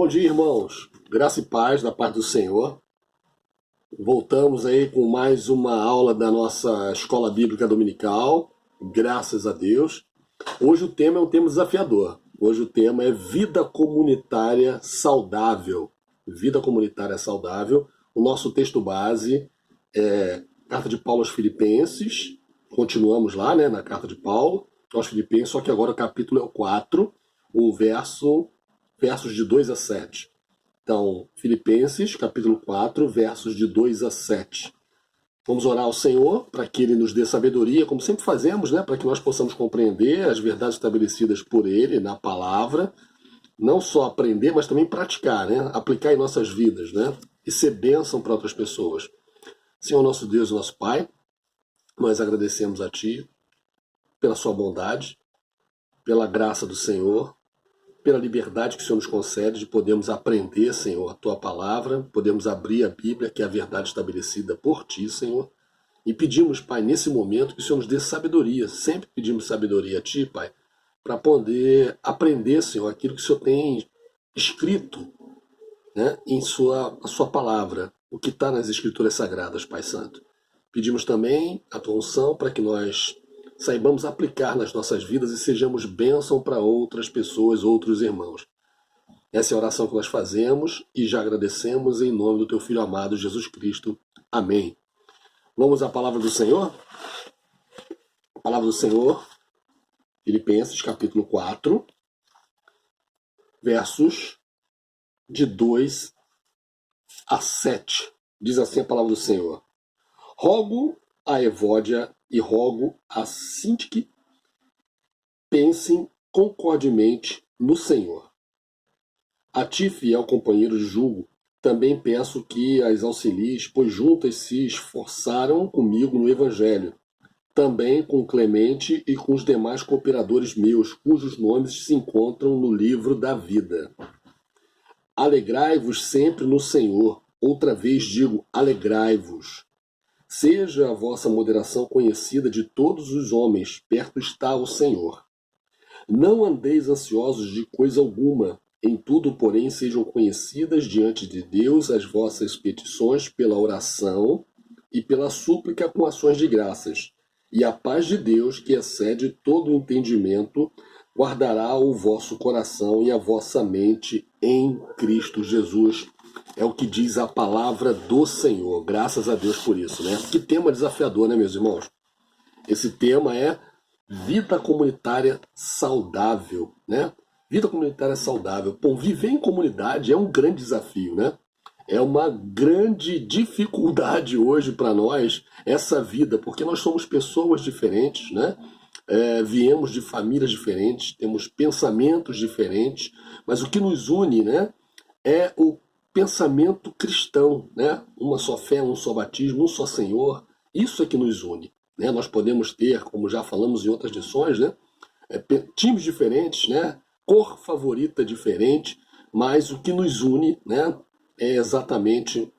Bom dia, irmãos. Graça e paz da parte do Senhor. Voltamos aí com mais uma aula da nossa Escola Bíblica Dominical. Graças a Deus. Hoje o tema é um tema desafiador. Hoje o tema é vida comunitária saudável. Vida comunitária saudável. O nosso texto base é Carta de Paulo aos Filipenses. Continuamos lá, né, na Carta de Paulo aos Filipenses, só que agora o capítulo é o 4, o versos de 2 a 7. Então, Filipenses, capítulo 4, versos de 2 a 7. Vamos orar ao Senhor para que Ele nos dê sabedoria, como sempre fazemos, né? Para que nós possamos compreender as verdades estabelecidas por Ele na palavra, não só aprender, mas também praticar, né? Aplicar em nossas vidas, né? E ser bênção para outras pessoas. Senhor nosso Deus e nosso Pai, nós agradecemos a Ti pela Sua bondade, pela graça do Senhor, pela liberdade que o Senhor nos concede de podermos aprender, Senhor, a Tua palavra, podemos abrir a Bíblia, que é a verdade estabelecida por Ti, Senhor, e pedimos, Pai, nesse momento que o Senhor nos dê sabedoria, sempre pedimos sabedoria a Ti, Pai, para poder aprender, Senhor, aquilo que o Senhor tem escrito, né, a Sua palavra, o que está nas Escrituras Sagradas, Pai Santo. Pedimos também a Tua unção para que nós saibamos aplicar nas nossas vidas e sejamos bênção para outras pessoas, outros irmãos. Essa é a oração que nós fazemos e já agradecemos em nome do Teu Filho amado, Jesus Cristo. Amém. Vamos à palavra do Senhor? A palavra do Senhor, Filipenses, capítulo 4, versos de 2 a 7. Diz assim a palavra do Senhor. Rogo a Evódia e rogo a Sintique, pensem concordemente no Senhor. A ti, fiel companheiro de julgo, também peço que as auxilies, pois juntas se esforçaram comigo no Evangelho, também com Clemente e com os demais cooperadores meus, cujos nomes se encontram no livro da vida. Alegrai-vos sempre no Senhor. Outra vez digo, alegrai-vos. Seja a vossa moderação conhecida de todos os homens, perto está o Senhor. Não andeis ansiosos de coisa alguma, em tudo, porém, sejam conhecidas diante de Deus as vossas petições pela oração e pela súplica com ações de graças. E a paz de Deus, que excede todo o entendimento, guardará o vosso coração e a vossa mente em Cristo Jesus. É o que diz a palavra do Senhor. Graças a Deus por isso, né? Que tema desafiador, né, meus irmãos? Esse tema é vida comunitária saudável, né? Vida comunitária saudável. Bom, viver em comunidade é um grande desafio, né? É uma grande dificuldade hoje para nós essa vida, porque nós somos pessoas diferentes, né? Viemos de famílias diferentes, temos pensamentos diferentes, mas o que nos une, né, é o pensamento cristão, né? Uma só fé, um só batismo, um só Senhor. Isso é que nos une, né? Nós podemos ter, como já falamos em outras lições, né, times diferentes, né, cor favorita diferente, mas o que nos une, né, é exatamente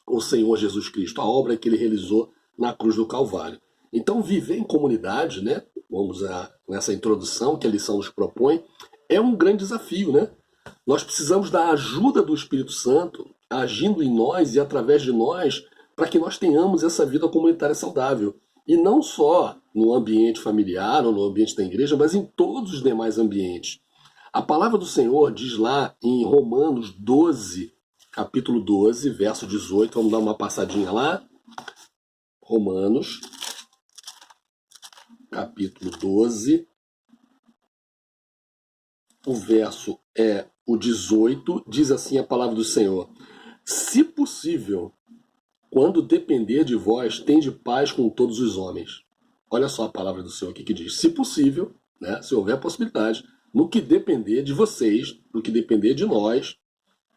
o Senhor Jesus Cristo, a obra que Ele realizou na cruz do Calvário. Então, viver em comunidade, né, vamos nessa introdução que a lição nos propõe, é um grande desafio, né? Nós precisamos da ajuda do Espírito Santo agindo em nós e através de nós para que nós tenhamos essa vida comunitária saudável. E não só no ambiente familiar ou no ambiente da igreja, mas em todos os demais ambientes. A palavra do Senhor diz lá em Romanos 12, capítulo 12, verso 18. Vamos dar uma passadinha lá. Romanos, capítulo 12. O verso é o 18, diz assim a palavra do Senhor. Se possível, quando depender de vós, tende paz com todos os homens. Olha só a palavra do Senhor aqui que diz. Se possível, né, se houver possibilidade, no que depender de vocês, no que depender de nós,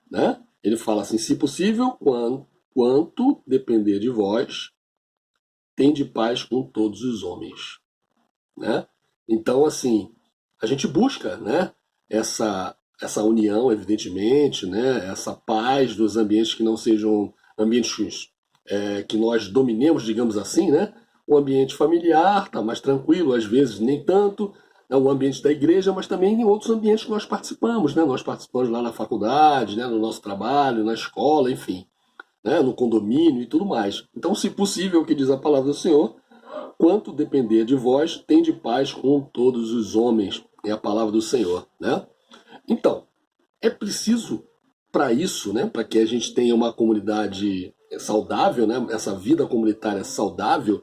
né, ele fala assim, se possível, quanto depender de vós, tende paz com todos os homens. Né? Então, assim, a gente busca, né, essa união, evidentemente, né, essa paz dos ambientes que não sejam ambientes que nós dominemos, digamos assim, né? O ambiente familiar está mais tranquilo, às vezes nem tanto, o ambiente da igreja, mas também em outros ambientes que nós participamos, né? Nós participamos lá na faculdade, né? No nosso trabalho, na escola, enfim, né? No condomínio e tudo mais. Então, se possível, o que diz a palavra do Senhor, quanto depender de vós, tende paz com todos os homens, é a palavra do Senhor, né? Então, é preciso para isso, né? Para que a gente tenha uma comunidade saudável, né? Essa vida comunitária saudável,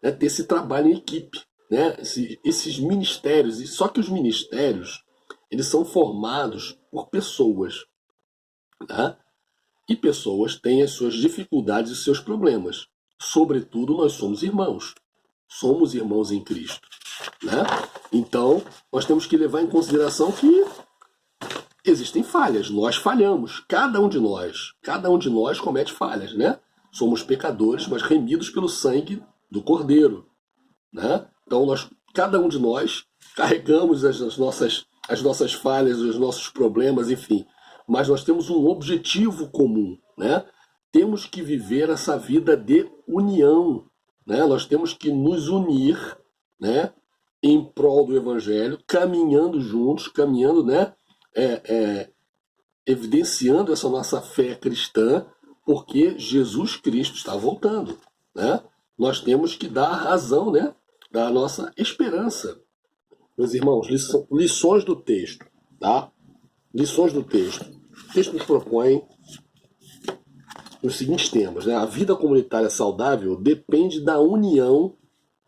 né? Ter esse trabalho em equipe, né? Esses ministérios, e só que os ministérios eles são formados por pessoas, né? E pessoas têm as suas dificuldades e seus problemas. Sobretudo, nós somos irmãos em Cristo, né? Então, nós temos que levar em consideração que existem falhas, nós falhamos, cada um de nós comete falhas, né? Somos pecadores, mas remidos pelo sangue do Cordeiro, né? Então cada um de nós carregamos as nossas falhas, os nossos problemas, enfim, mas nós temos um objetivo comum, né? Temos que viver essa vida de união, né? Nós temos que nos unir, né? Em prol do Evangelho, caminhando juntos, caminhando, né? Evidenciando essa nossa fé cristã, porque Jesus Cristo está voltando, né? Nós temos que dar a razão, né, da nossa esperança. Meus irmãos, lições do texto, tá? Lições do texto. O texto nos propõe os seguintes temas, né? A vida comunitária saudável depende da união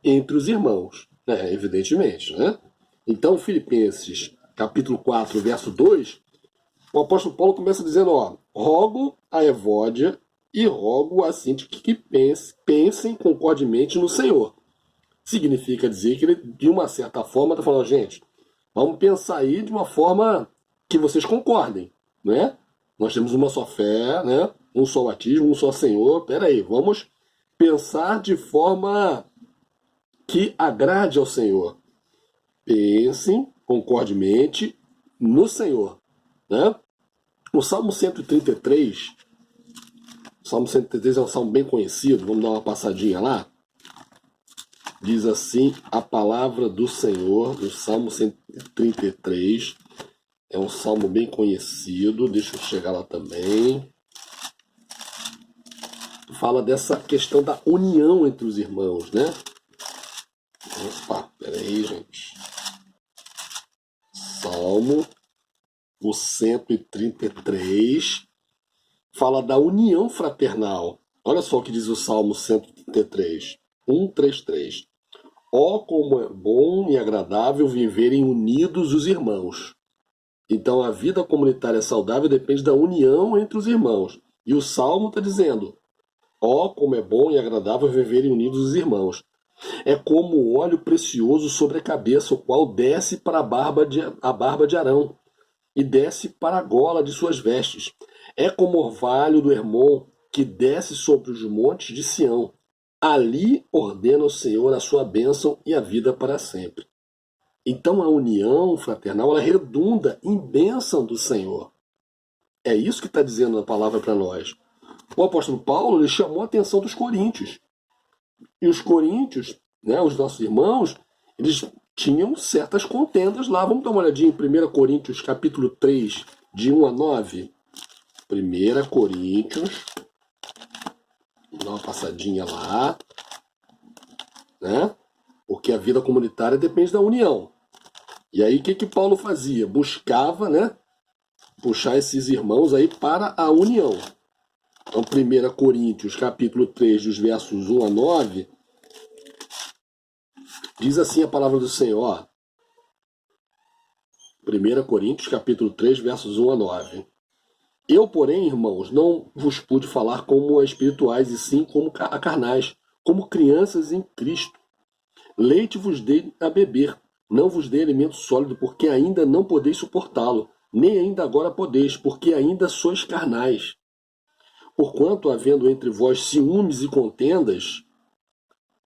entre os irmãos, né? Evidentemente, né? Então, Filipenses, capítulo 4, verso 2, o apóstolo Paulo começa dizendo, ó, rogo a Evódia e rogo a Sintique que pensem concordemente no Senhor. Significa dizer que ele, de uma certa forma, está falando, gente, vamos pensar aí de uma forma que vocês concordem, né? Nós temos uma só fé, né? Um só batismo, um só Senhor. Peraí, vamos pensar de forma que agrade ao Senhor. Pensem concordemente no Senhor, né? O Salmo 133, o Salmo 133 é um salmo bem conhecido, vamos dar uma passadinha lá. Diz assim a palavra do Senhor, no Salmo 133, é um salmo bem conhecido, deixa eu chegar lá também. Fala dessa questão da união entre os irmãos, né? Opa, peraí, gente. Salmo, o 133, fala da união fraternal. Olha só o que diz o Salmo 133, 133. Ó, como é bom e agradável viverem unidos os irmãos. Então a vida comunitária saudável depende da união entre os irmãos. E o Salmo está dizendo, ó, como é bom e agradável viverem unidos os irmãos. É como o óleo precioso sobre a cabeça, o qual desce para a barba de Arão, e desce para a gola de suas vestes. É como o orvalho do Hermon, que desce sobre os montes de Sião. Ali ordena o Senhor a sua bênção e a vida para sempre. Então a união fraternal, ela redunda em bênção do Senhor. É isso que está dizendo a palavra para nós. O apóstolo Paulo, ele chamou a atenção dos coríntios. E os coríntios, né, os nossos irmãos, eles tinham certas contendas lá. Vamos dar uma olhadinha em 1 Coríntios, capítulo 3, de 1 a 9. 1 Coríntios, vamos dar uma passadinha lá, né? Porque a vida comunitária depende da união. E aí o que Paulo fazia? Buscava, né, puxar esses irmãos aí para a união. Então, 1 Coríntios, capítulo 3, dos versos 1 a 9, diz assim a palavra do Senhor. 1 Coríntios, capítulo 3, versos 1 a 9. Eu, porém, irmãos, não vos pude falar como a espirituais, e sim como a carnais, como crianças em Cristo. Leite vos dei a beber, não vos dei alimento sólido, porque ainda não podeis suportá-lo, nem ainda agora podeis, porque ainda sois carnais. Porquanto, havendo entre vós ciúmes e contendas,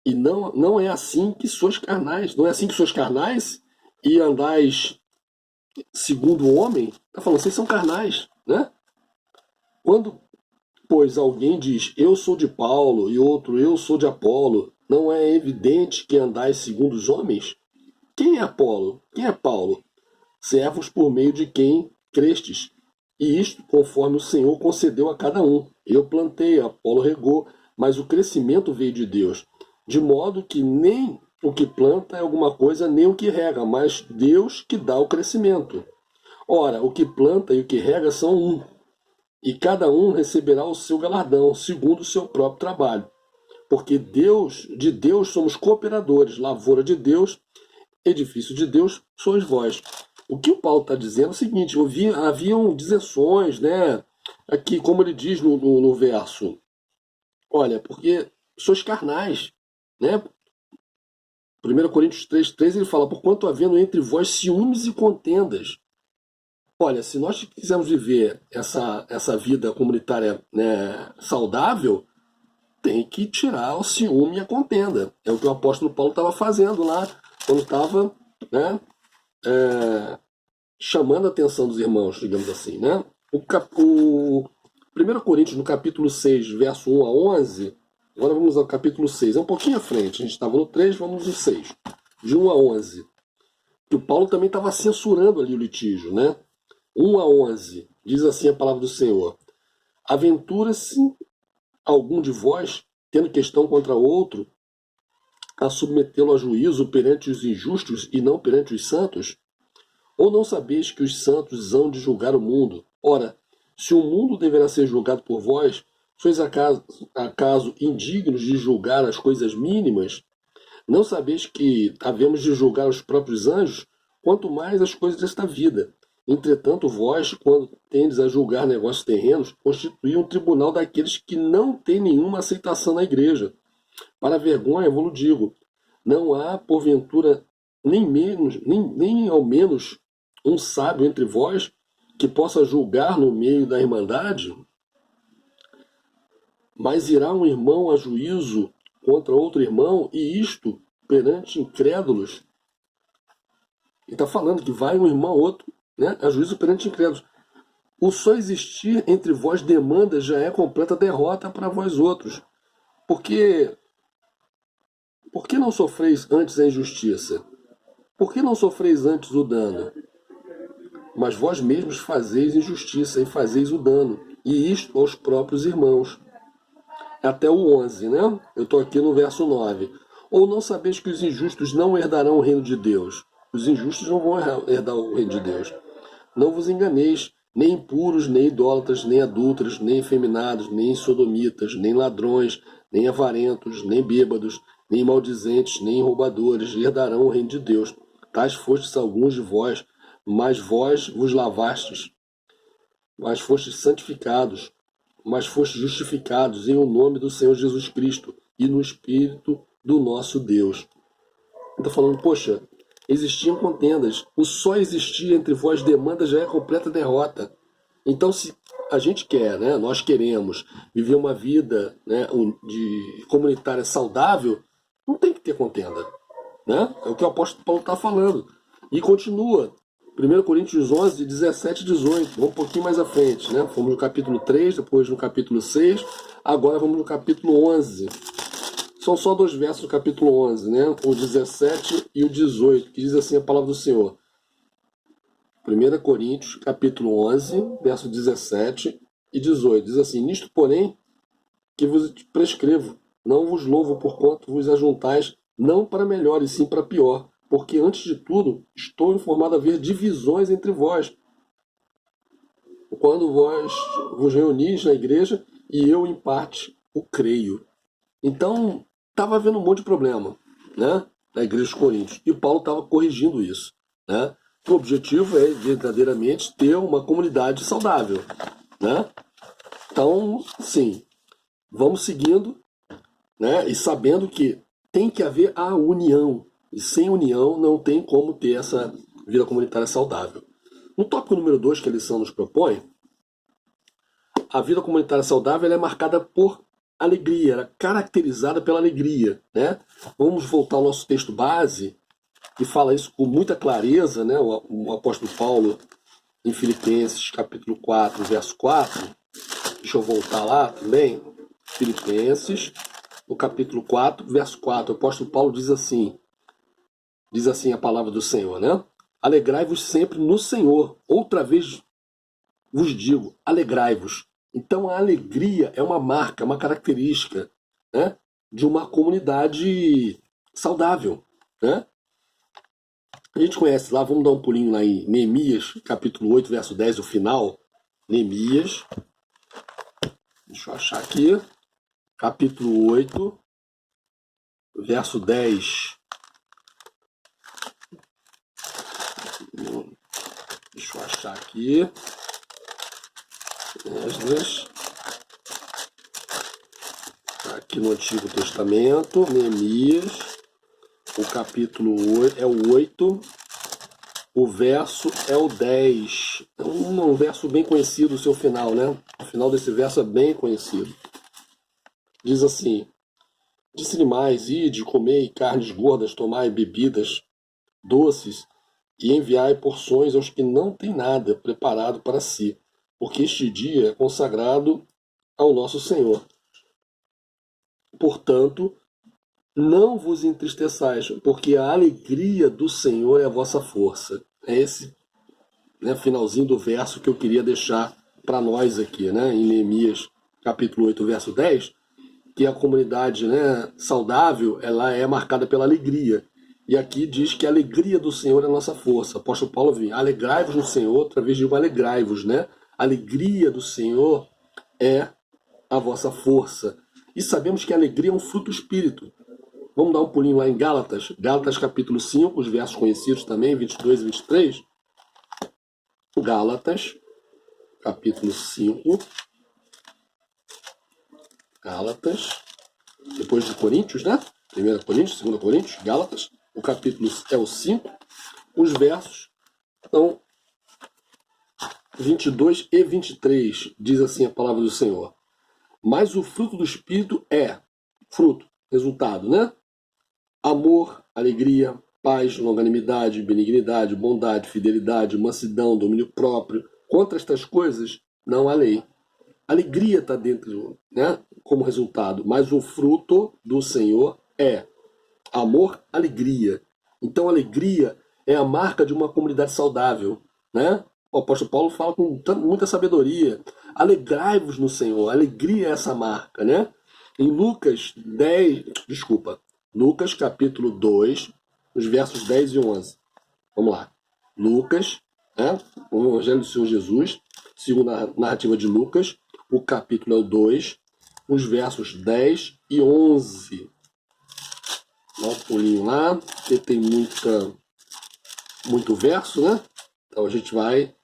e não é assim que sois carnais, não é assim que sois carnais e andais segundo o homem, está falando, vocês são carnais, né? Quando, pois, alguém diz, eu sou de Paulo, e outro, eu sou de Apolo, não é evidente que andais segundo os homens? Quem é Apolo? Quem é Paulo? Servos por meio de quem crestes, e isto conforme o Senhor concedeu a cada um. Eu plantei, Apolo regou, mas o crescimento veio de Deus. De modo que nem o que planta é alguma coisa, nem o que rega, mas Deus que dá o crescimento. Ora, o que planta e o que rega são um, e cada um receberá o seu galardão, segundo o seu próprio trabalho. Porque de Deus somos cooperadores, lavoura de Deus, edifício de Deus sois vós. O que o Paulo está dizendo é o seguinte: haviam dizeções, né? Aqui, como ele diz no verso, olha, porque sois carnais, né? 1 Coríntios 3,3 ele fala: porquanto havendo entre vós ciúmes e contendas. Olha, se nós quisermos viver essa vida comunitária, né, saudável, tem que tirar o ciúme e a contenda. É o que o apóstolo Paulo estava fazendo lá, quando estava, né, chamando a atenção dos irmãos, digamos assim. Né? O 1 Coríntios, no capítulo 6, verso 1 a 11, agora vamos ao capítulo 6, é um pouquinho à frente, a gente estava no 3, vamos no 6, de 1 a 11, que o Paulo também estava censurando ali o litígio, né? 1 a 11, diz assim a palavra do Senhor: aventura-se algum de vós, tendo questão contra outro, a submetê-lo a juízo perante os injustos e não perante os santos? Ou não sabeis que os santos hão de julgar o mundo? Ora, se o mundo deverá ser julgado por vós, sois acaso indignos de julgar as coisas mínimas? Não sabeis que havemos de julgar os próprios anjos, quanto mais as coisas desta vida? Entretanto, vós, quando tendes a julgar negócios terrenos, constituí um tribunal daqueles que não têm nenhuma aceitação na igreja. Para a vergonha, eu vos digo, não há, porventura, nem ao menos um sábio entre vós que possa julgar no meio da irmandade? Mas irá um irmão a juízo contra outro irmão, e isto perante incrédulos? Ele está falando que vai um irmão outro, né, a juízo perante incrédulos. O só existir entre vós demanda já é completa derrota para vós outros. Porque por que não sofreis antes a injustiça? Por que não sofreis antes o dano? Mas vós mesmos fazeis injustiça e fazeis o dano, e isto aos próprios irmãos. Até o 11, né? Eu estou aqui no verso 9. Ou não sabeis que os injustos não herdarão o reino de Deus? Os injustos não vão herdar o reino de Deus. Não vos enganeis, nem impuros, nem idólatras, nem adúlteros, nem efeminados, nem sodomitas, nem ladrões, nem avarentos, nem bêbados, nem maldizentes, nem roubadores herdarão o reino de Deus. Tais fostes alguns de vós, mas vós vos lavastes, mas fostes santificados, mas fostes justificados em o nome do Senhor Jesus Cristo e no Espírito do nosso Deus. Está falando, poxa, existiam contendas, o só existir entre vós demanda já é completa derrota. Então, se a gente quer, né, nós queremos viver uma vida, né, de comunitária saudável, não tem que ter contenda. Né? É o que o apóstolo Paulo está falando. E continua. 1 Coríntios 11, 17 e 18. Vamos um pouquinho mais à frente. Né? Fomos no capítulo 3, depois no capítulo 6. Agora vamos no capítulo 11. São só 2 versos do capítulo 11, né? O 17 e o 18, que diz assim a palavra do Senhor. 1 Coríntios, capítulo 11, verso 17 e 18. Diz assim: nisto, porém, que vos prescrevo, não vos louvo porquanto vos ajuntais, não para melhor, e sim para pior. Porque, antes de tudo, estou informado a haver divisões entre vós, quando vós vos reunis na igreja, e eu, em parte, o creio. Então, estava havendo um monte de problema, né, na igreja de Coríntios, e Paulo estava corrigindo isso. Né? O objetivo é, verdadeiramente, ter uma comunidade saudável. Né? Então, sim, vamos seguindo, né, e sabendo que tem que haver a união. E sem união não tem como ter essa vida comunitária saudável. No tópico número 2 que a lição nos propõe, a vida comunitária saudável ela é marcada por alegria, ela é caracterizada pela alegria. Né? Vamos voltar ao nosso texto base, que fala isso com muita clareza, né? O apóstolo Paulo, em Filipenses, capítulo 4, verso 4. Deixa eu voltar lá também. Filipenses, no capítulo 4, verso 4, o apóstolo Paulo diz assim: diz assim a palavra do Senhor, né? Alegrai-vos sempre no Senhor. Outra vez vos digo, alegrai-vos. Então a alegria é uma marca, uma característica, né, de uma comunidade saudável, né? A gente conhece lá, vamos dar um pulinho lá em Neemias, capítulo 8, verso 10, o final. Neemias, deixa eu achar aqui, capítulo 8, verso 10. Deixa eu achar aqui. Esdras. Aqui no Antigo Testamento, Neemias, o capítulo 8, é o 8, o verso é o 10. É um verso bem conhecido, o seu final, né? O final desse verso é bem conhecido. Diz assim: disse-lhe mais, ide, comei carnes gordas, tomai bebidas doces, e enviai porções aos que não têm nada preparado para si, porque este dia é consagrado ao nosso Senhor. Portanto, não vos entristeçais, porque a alegria do Senhor é a vossa força. É esse, né, finalzinho do verso que eu queria deixar para nós aqui, né, em Neemias, capítulo 8, verso 10, que a comunidade, né, saudável, ela é marcada pela alegria. E aqui diz que a alegria do Senhor é a nossa força. O apóstolo Paulo vem, alegrai-vos no Senhor, outra vez digo alegrai-vos, né? A alegria do Senhor é a vossa força. E sabemos que a alegria é um fruto do Espírito. Vamos dar um pulinho lá em Gálatas, Gálatas capítulo 5, os versos conhecidos também, 22 e 23. Gálatas, capítulo 5. Gálatas, depois de Coríntios, né? 1 Coríntios, 2 Coríntios, Gálatas. O capítulo é o 5. Os versos são 22 e 23. Diz assim a palavra do Senhor. Mas o fruto do Espírito é fruto, resultado, né? Amor, alegria, paz, longanimidade, benignidade, bondade, fidelidade, mansidão, domínio próprio. Contra estas coisas não há lei. Alegria está dentro, né, como resultado, mas o fruto do Senhor é amor, alegria. Então, alegria é a marca de uma comunidade saudável, né? O apóstolo Paulo fala com muita sabedoria. Alegrai-vos no Senhor. Alegria é essa marca, né? Em Lucas capítulo 2, os versos 10 e 11. Vamos lá. Lucas, né? O Evangelho do Senhor Jesus, segundo a narrativa de Lucas, o capítulo é o 2, os versos 10 e 11. Dá um pulinho lá, porque tem muito verso, né? Então a gente vai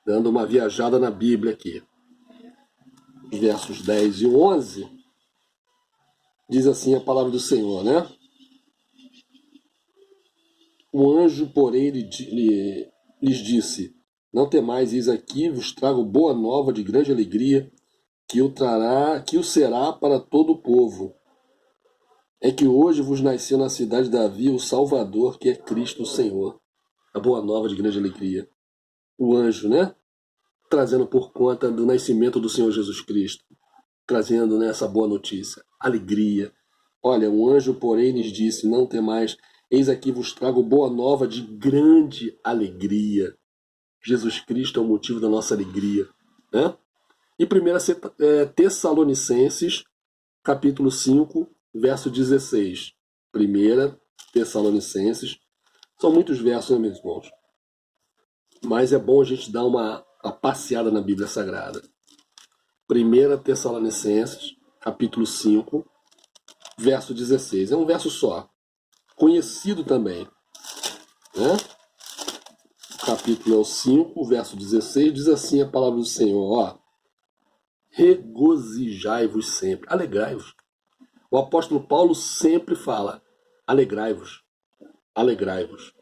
dando uma viajada na Bíblia aqui. Versos 10 e 11, diz assim a palavra do Senhor, né? O anjo, porém, lhes disse: não temais, eis aqui vos trago boa nova de grande alegria, que o será para todo o povo. É que hoje vos nasceu na cidade de Davi o Salvador, que é Cristo o Senhor. A boa nova de grande alegria. O anjo, né? Trazendo por conta do nascimento do Senhor Jesus Cristo. Trazendo, né, essa boa notícia. Alegria. Olha, o anjo, porém, lhes disse: não temais, eis aqui vos trago boa nova de grande alegria. Jesus Cristo é o motivo da nossa alegria, né? E 1 Tessalonicenses, capítulo 5, verso 16. 1 Tessalonicenses. São muitos versos, né, meus irmãos? Mas é bom a gente dar uma passeada na Bíblia Sagrada. 1 Tessalonicenses, capítulo 5, verso 16. É um verso só. Conhecido também, né? O capítulo é o 5, verso 16. Diz assim a palavra do Senhor, ó. Regozijai-vos sempre. Alegrai-vos. O apóstolo Paulo sempre fala: alegrai-vos. Alegrai-vos.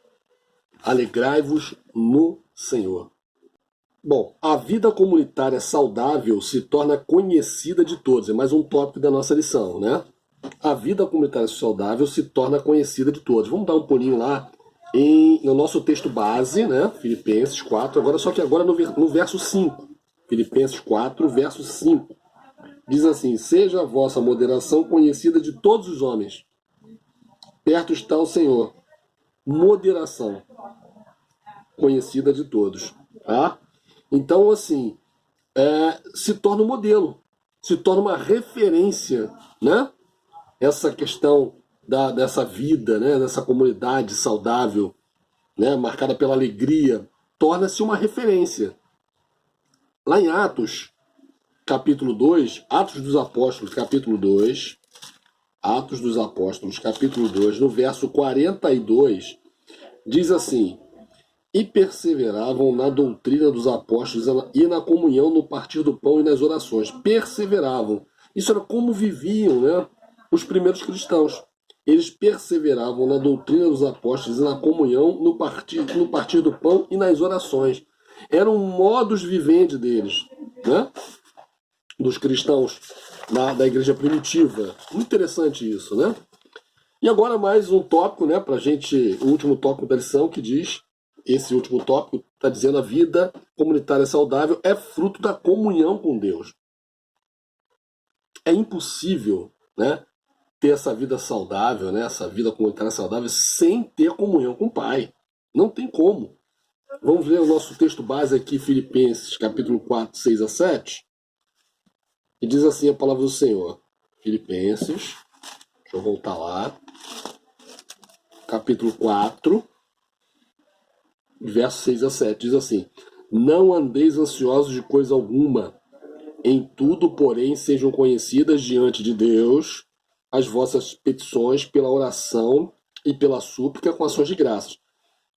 Alegrai-vos no Senhor. Bom, a vida comunitária saudável se torna conhecida de todos. É mais um tópico da nossa lição, né? A vida comunitária saudável se torna conhecida de todos. Vamos dar um pulinho lá no nosso texto base, né? Filipenses 4, só que agora no verso 5. Filipenses 4, verso 5. Diz assim: seja a vossa moderação conhecida de todos os homens. Perto está o Senhor. moderação, conhecida de todos. Tá? Então, assim, se torna um modelo, se torna uma referência, né? Essa questão dessa vida, né? Dessa comunidade saudável, né? Marcada pela alegria, torna-se uma referência. Lá em Atos, capítulo 2, Atos dos Apóstolos, capítulo 2, Atos dos Apóstolos, capítulo 2, no verso 42, diz assim: e perseveravam na doutrina dos apóstolos e na comunhão, no partir do pão e nas orações. Perseveravam. Isso era como viviam, né, os primeiros cristãos. Eles perseveravam na doutrina dos apóstolos e na comunhão, no partir do pão e nas orações. Era um modus vivendi deles, né, dos cristãos da igreja primitiva. Muito interessante isso, né? E agora mais um tópico, né, pra gente, o último tópico da lição, que diz, esse último tópico está dizendo: a vida comunitária saudável é fruto da comunhão com Deus. É impossível, né, ter essa vida saudável, né, essa vida comunitária saudável, sem ter comunhão com o Pai. Não tem como. Vamos ler o nosso texto base aqui, Filipenses, capítulo 4, 6 a 7. E diz assim a palavra do Senhor. Filipenses, deixa eu voltar lá. Capítulo 4, versos 6 a 7, diz assim: não andeis ansiosos de coisa alguma, em tudo, porém, sejam conhecidas diante de Deus as vossas petições pela oração e pela súplica com ações de graças.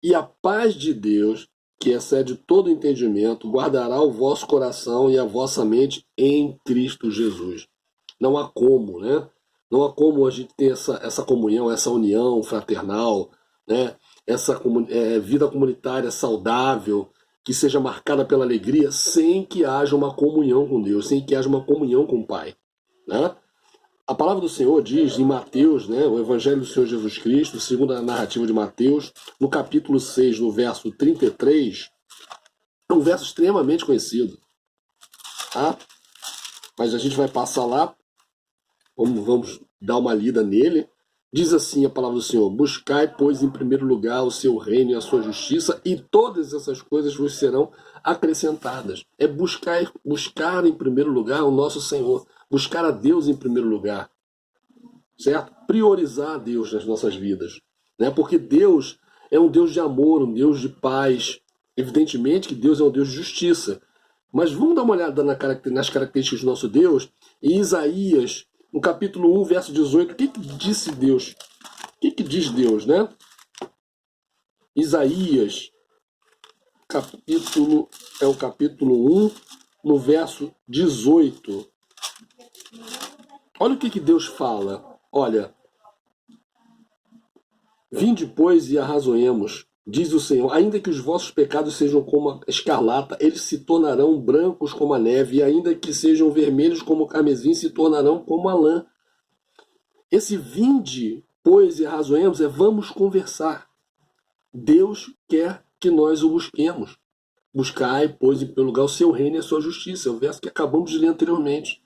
E a paz de Deus, que excede todo entendimento, guardará o vosso coração e a vossa mente em Cristo Jesus. Não há como, né? Não há como a gente ter essa comunhão, essa união fraternal, né? Essa vida comunitária saudável, que seja marcada pela alegria, sem que haja uma comunhão com Deus, sem que haja uma comunhão com o Pai, né? A palavra do Senhor diz em Mateus, né, o Evangelho do Senhor Jesus Cristo, segundo a narrativa de Mateus, no capítulo 6, no verso 33, é um verso extremamente conhecido, tá? Mas a gente vai passar lá, vamos dar uma lida nele. Diz assim a palavra do Senhor: buscai, pois, em primeiro lugar o seu reino e a sua justiça, e todas essas coisas vos serão acrescentadas. É buscar em primeiro lugar o nosso Senhor, buscar a Deus em primeiro lugar, certo? Priorizar a Deus nas nossas vidas, né? Porque Deus é um Deus de amor, um Deus de paz. Evidentemente que Deus é um Deus de justiça, mas vamos dar uma olhada nas características do nosso Deus. Em Isaías, no capítulo 1, verso 18, o que disse Deus? O que diz Deus, né? Isaías, o capítulo 1, no verso 18. Olha o que Deus fala. Olha: vinde, pois, e arrazoemos, diz o Senhor, ainda que os vossos pecados sejam como a escarlata, eles se tornarão brancos como a neve, e ainda que sejam vermelhos como o carmesim, se tornarão como a lã. Esse vinde, pois, e arrazoemos é vamos conversar. Deus quer que nós o busquemos. Buscai, pois, em primeiro lugar o seu reino e a sua justiça. É o verso que acabamos de ler anteriormente.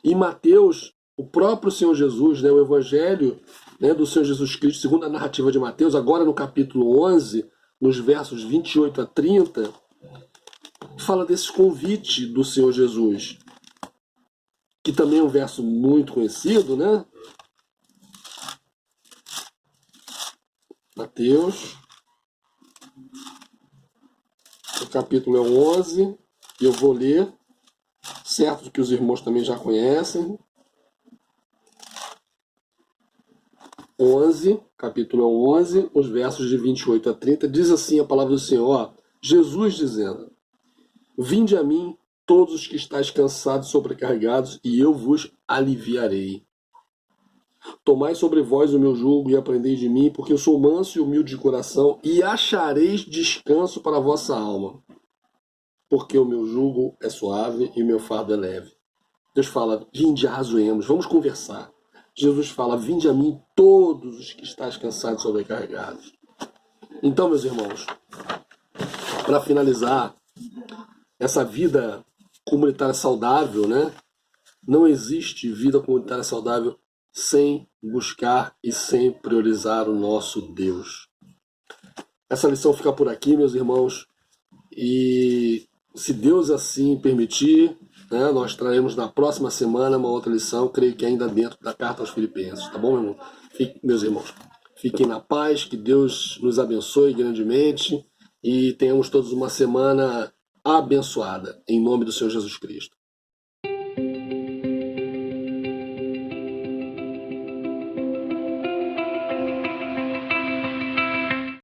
Em Mateus, o próprio Senhor Jesus, né, o Evangelho, né, do Senhor Jesus Cristo, segundo a narrativa de Mateus, agora no capítulo 11, nos versos 28 a 30, fala desse convite do Senhor Jesus, que também é um verso muito conhecido, né? Mateus, o capítulo é 11, e eu vou ler, certo que os irmãos também já conhecem. 11, capítulo 11, os versos de 28 a 30, diz assim a palavra do Senhor, ó, Jesus dizendo: vinde a mim, todos os que estáis cansados e sobrecarregados, e eu vos aliviarei. Tomai sobre vós o meu jugo e aprendei de mim, porque eu sou manso e humilde de coração, e achareis descanso para a vossa alma. Porque o meu jugo é suave e o meu fardo é leve. Deus fala: vinde, arrazoemos, vamos conversar. Jesus fala: vinde a mim todos os que estáis cansados e sobrecarregados. Então, meus irmãos, para finalizar, essa vida comunitária saudável, né? Não existe vida comunitária saudável sem buscar e sem priorizar o nosso Deus. essa lição fica por aqui, meus irmãos, e se Deus assim permitir, né, nós traremos na próxima semana uma outra lição, creio que ainda dentro da carta aos Filipenses, tá bom, meu irmão? Meus irmãos, fiquem na paz, que Deus nos abençoe grandemente e tenhamos todos uma semana abençoada, em nome do Senhor Jesus Cristo.